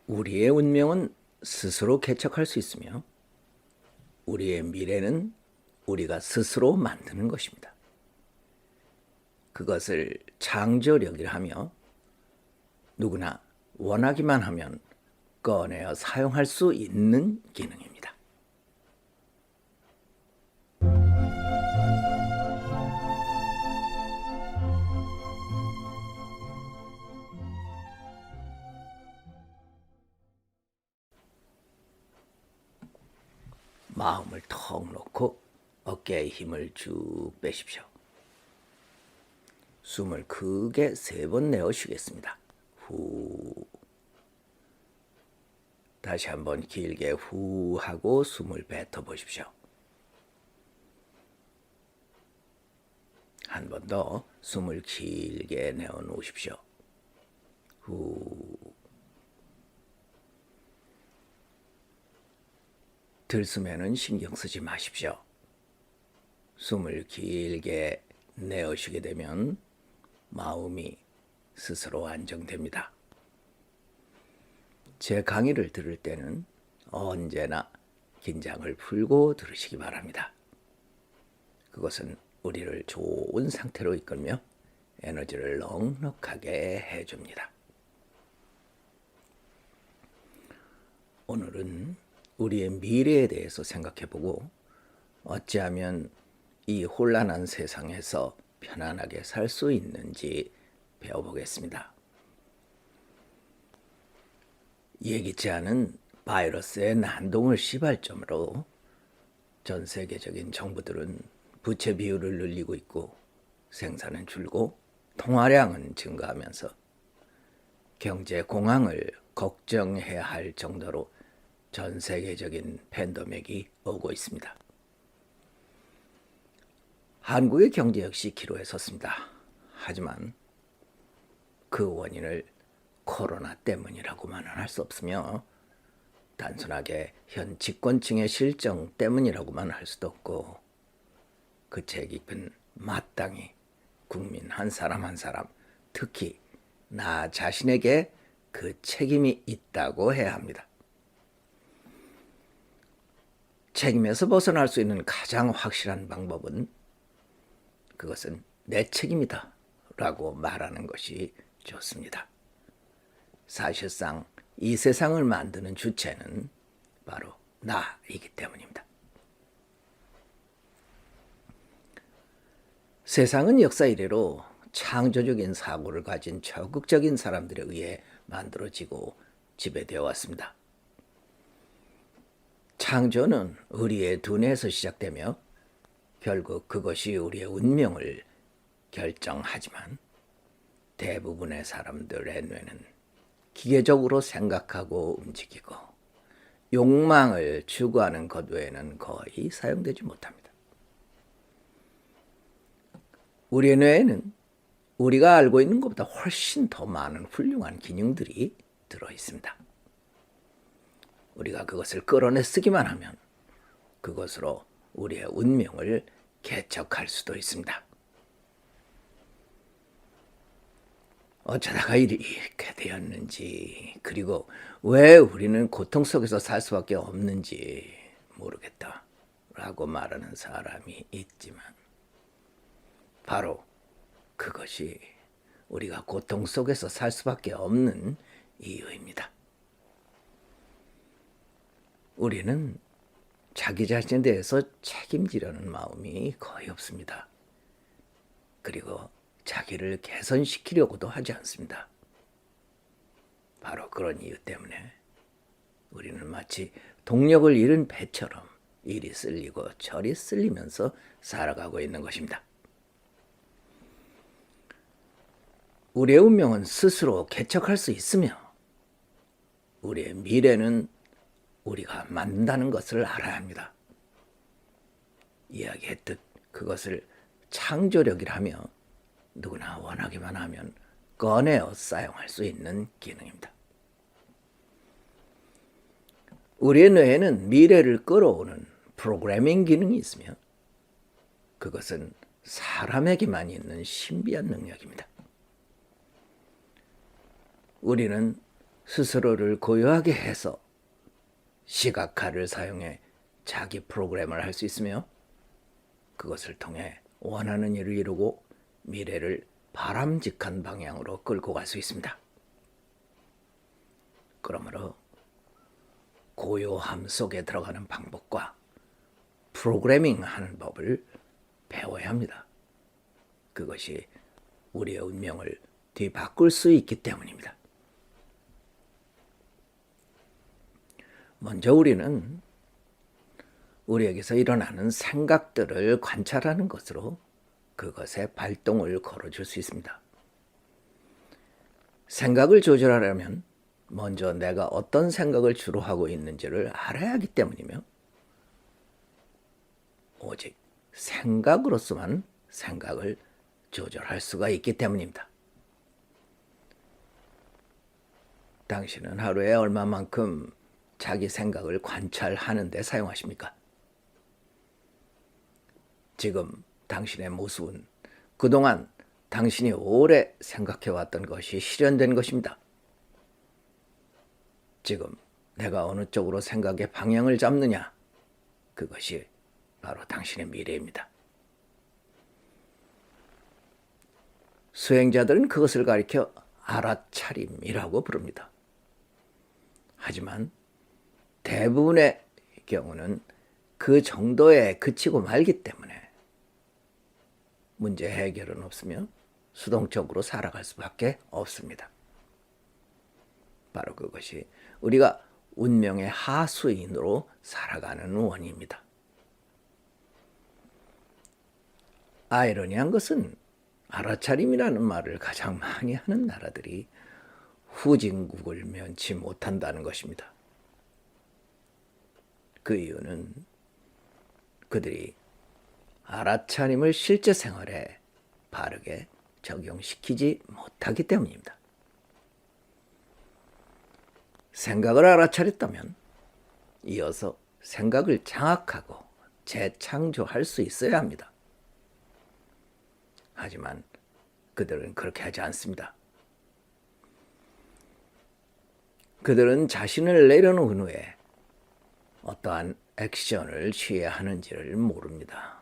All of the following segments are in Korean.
우리의 운명은 스스로 개척할 수 있으며 우리의 미래는 우리가 스스로 만드는 것입니다. 그것을 창조력이라 하며 누구나 원하기만 하면 꺼내어 사용할 수 있는 기능입니다. 마음을 턱 놓고 어깨에 힘을 쭉 빼십시오. 숨을 크게 3번 내어 쉬겠습니다. 후. 다시 한번 길게 후 하고 숨을 뱉어 보십시오. 한 번 더 숨을 길게 내어 놓으십시오. 후. 들숨에는 신경 쓰지 마십시오. 숨을 길게 내어쉬게 되면 마음이 스스로 안정됩니다. 제 강의를 들을 때는 언제나 긴장을 풀고 들으시기 바랍니다. 그것은 우리를 좋은 상태로 이끌며 에너지를 넉넉하게 해줍니다. 오늘은 우리의 미래에 대해서 생각해보고 어찌하면 이 혼란한 세상에서 편안하게 살 수 있는지 배워보겠습니다. 예기치 않은 바이러스의 난동을 시발점으로 전 세계적인 정부들은 부채 비율을 늘리고 있고 생산은 줄고 통화량은 증가하면서 경제 공황을 걱정해야 할 정도로 전 세계적인 팬데믹이 오고 있습니다. 한국의 경제 역시 기로에 섰습니다. 하지만 그 원인을 코로나 때문이라고만은 할 수 없으며 단순하게 현 집권층의 실정 때문이라고만 할 수도 없고 그 책 깊은 마땅히 국민 한 사람 한 사람, 특히 나 자신에게 그 책임이 있다고 해야 합니다. 책임에서 벗어날 수 있는 가장 확실한 방법은 그것은 내 책임이다 라고 말하는 것이 좋습니다. 사실상 이 세상을 만드는 주체는 바로 나이기 때문입니다. 세상은 역사 이래로 창조적인 사고를 가진 적극적인 사람들에 의해 만들어지고 지배되어 왔습니다. 창조는 우리의 두뇌에서 시작되며 결국 그것이 우리의 운명을 결정하지만 대부분의 사람들의 뇌는 기계적으로 생각하고 움직이고 욕망을 추구하는 것 외에는 거의 사용되지 못합니다. 우리의 뇌에는 우리가 알고 있는 것보다 훨씬 더 많은 훌륭한 기능들이 들어있습니다. 우리가 그것을 끌어내 쓰기만 하면 그것으로 우리의 운명을 개척할 수도 있습니다. 어쩌다가 이렇게 되었는지, 그리고 왜 우리는 고통 속에서 살 수밖에 없는지 모르겠다 라고 말하는 사람이 있지만 바로 그것이 우리가 고통 속에서 살 수밖에 없는 이유입니다. 우리는 자기 자신에 대해서 책임지려는 마음이 거의 없습니다. 그리고 자기를 개선시키려고도 하지 않습니다. 바로 그런 이유 때문에 우리는 마치 동력을 잃은 배처럼 이리 쓸리고 저리 쓸리면서 살아가고 있는 것입니다. 우리의 운명은 스스로 개척할 수 있으며 우리의 미래는 우리가 만든다는 것을 알아야 합니다. 이야기했듯 그것을 창조력이라며 누구나 원하기만 하면 꺼내어 사용할 수 있는 기능입니다. 우리의 뇌에는 미래를 끌어오는 프로그래밍 기능이 있으며 그것은 사람에게만 있는 신비한 능력입니다. 우리는 스스로를 고요하게 해서 시각화를 사용해 자기 프로그램을 할 수 있으며 그것을 통해 원하는 일을 이루고 미래를 바람직한 방향으로 끌고 갈 수 있습니다. 그러므로 고요함 속에 들어가는 방법과 프로그래밍 하는 법을 배워야 합니다. 그것이 우리의 운명을 뒤바꿀 수 있기 때문입니다. 먼저 우리는 우리에게서 일어나는 생각들을 관찰하는 것으로 그것의 발동을 걸어줄 수 있습니다. 생각을 조절하려면 먼저 내가 어떤 생각을 주로 하고 있는지를 알아야 하기 때문이며 오직 생각으로서만 생각을 조절할 수가 있기 때문입니다. 당신은 하루에 얼마만큼 자기 생각을 관찰하는 데 사용하십니까? 지금 당신의 모습은 그동안 당신이 오래 생각해왔던 것이 실현된 것입니다. 지금 내가 어느 쪽으로 생각의 방향을 잡느냐, 그것이 바로 당신의 미래입니다. 수행자들은 그것을 가리켜 알아차림이라고 부릅니다. 하지만 대부분의 경우는 그 정도에 그치고 말기 때문에 문제 해결은 없으며 수동적으로 살아갈 수밖에 없습니다. 바로 그것이 우리가 운명의 하수인으로 살아가는 원인입니다. 아이러니한 것은 알아차림이라는 말을 가장 많이 하는 나라들이 후진국을 면치 못한다는 것입니다. 그 이유는 그들이 알아차림을 실제 생활에 바르게 적용시키지 못하기 때문입니다. 생각을 알아차렸다면 이어서 생각을 장악하고 재창조할 수 있어야 합니다. 하지만 그들은 그렇게 하지 않습니다. 그들은 자신을 내려놓은 후에 어떠한 액션을 취해야 하는지를 모릅니다.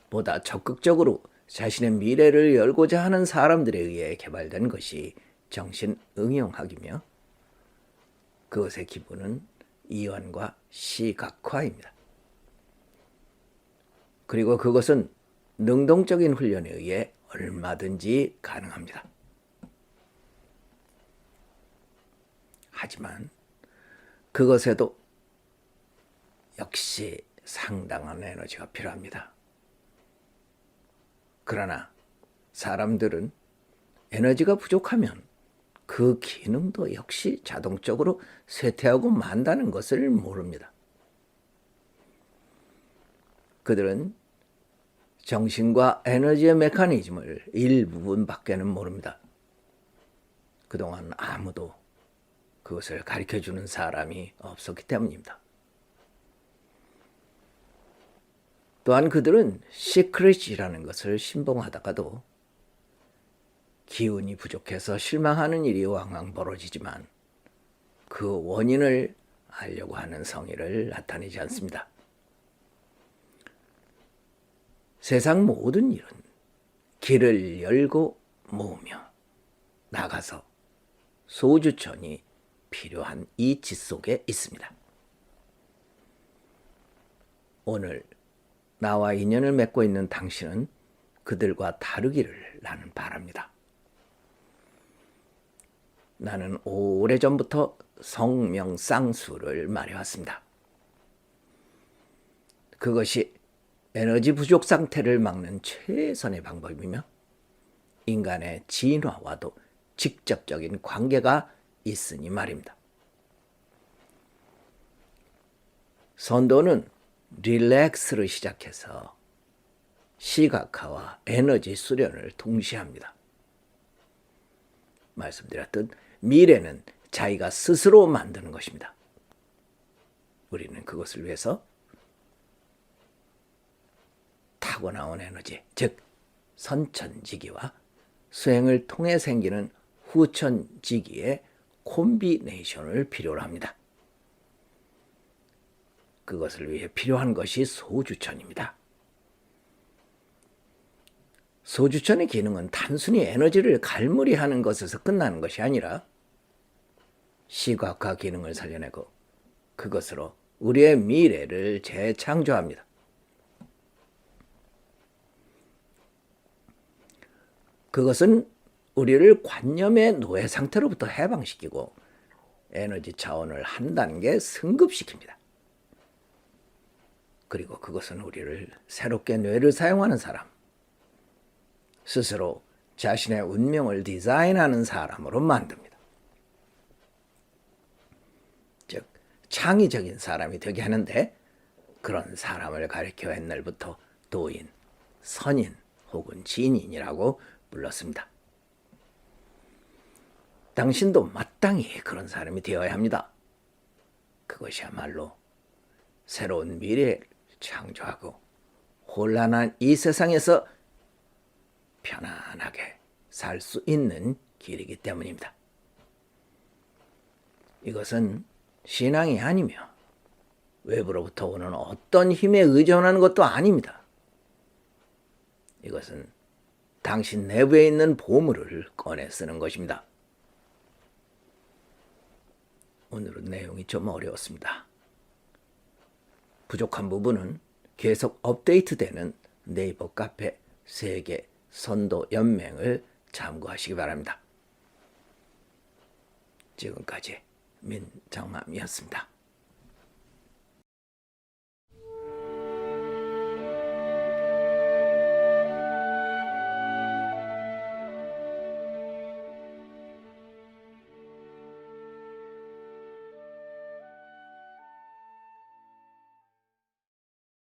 보다 적극적으로 자신의 미래를 열고자 하는 사람들에 의해 개발된 것이 정신응용학이며 그것의 기본은 이완과 시각화입니다. 그리고 그것은 능동적인 훈련에 의해 얼마든지 가능합니다. 하지만 그것에도 역시 상당한 에너지가 필요합니다. 그러나 사람들은 에너지가 부족하면 그 기능도 역시 자동적으로 쇠퇴하고 만다는 것을 모릅니다. 그들은 정신과 에너지의 메커니즘을 일부분밖에는 모릅니다. 그동안 아무도 그것을 가르쳐주는 사람이 없었기 때문입니다. 또한 그들은 시크릿이라는 것을 신봉하다가도 기운이 부족해서 실망하는 일이 왕왕 벌어지지만 그 원인을 알려고 하는 성의를 나타내지 않습니다. 세상 모든 일은 길을 열고 모으며 나가서 소주천이 필요한 이치 속에 있습니다. 오늘 나와 인연을 맺고 있는 당신은 그들과 다르기를 나는 바랍니다. 나는 오래전부터 성명상수를 말해왔습니다. 그것이 에너지 부족 상태를 막는 최선의 방법이며 인간의 진화와도 직접적인 관계가 있으니 말입니다. 선도는 릴렉스를 시작해서 시각화와 에너지 수련을 동시에 합니다. 말씀드렸듯 미래는 자기가 스스로 만드는 것입니다. 우리는 그것을 위해서 타고나온 에너지, 즉 선천지기와 수행을 통해 생기는 후천지기의 콤비네이션을 필요로 합니다. 그것을 위해 필요한 것이 소주천입니다. 소주천의 기능은 단순히 에너지를 갈무리하는 것에서 끝나는 것이 아니라 시각화 기능을 살려내고 그것으로 우리의 미래를 재창조합니다. 그것은 우리를 관념의 노예 상태로부터 해방시키고 에너지 차원을 한 단계 승급시킵니다. 그리고 그것은 우리를 새롭게 뇌를 사용하는 사람, 스스로 자신의 운명을 디자인하는 사람으로 만듭니다. 즉, 창의적인 사람이 되게 하는데 그런 사람을 가리켜 옛날부터 도인, 선인 혹은 진인이라고 불렀습니다. 당신도 마땅히 그런 사람이 되어야 합니다. 그것이야말로 새로운 미래를 창조하고 혼란한 이 세상에서 편안하게 살 수 있는 길이기 때문입니다. 이것은 신앙이 아니며 외부로부터 오는 어떤 힘에 의존하는 것도 아닙니다. 이것은 당신 내부에 있는 보물을 꺼내 쓰는 것입니다. 오늘은 내용이 좀 어려웠습니다. 부족한 부분은 계속 업데이트되는 네이버 카페 세계 선도 연맹을 참고하시기 바랍니다. 지금까지 민정맘이었습니다.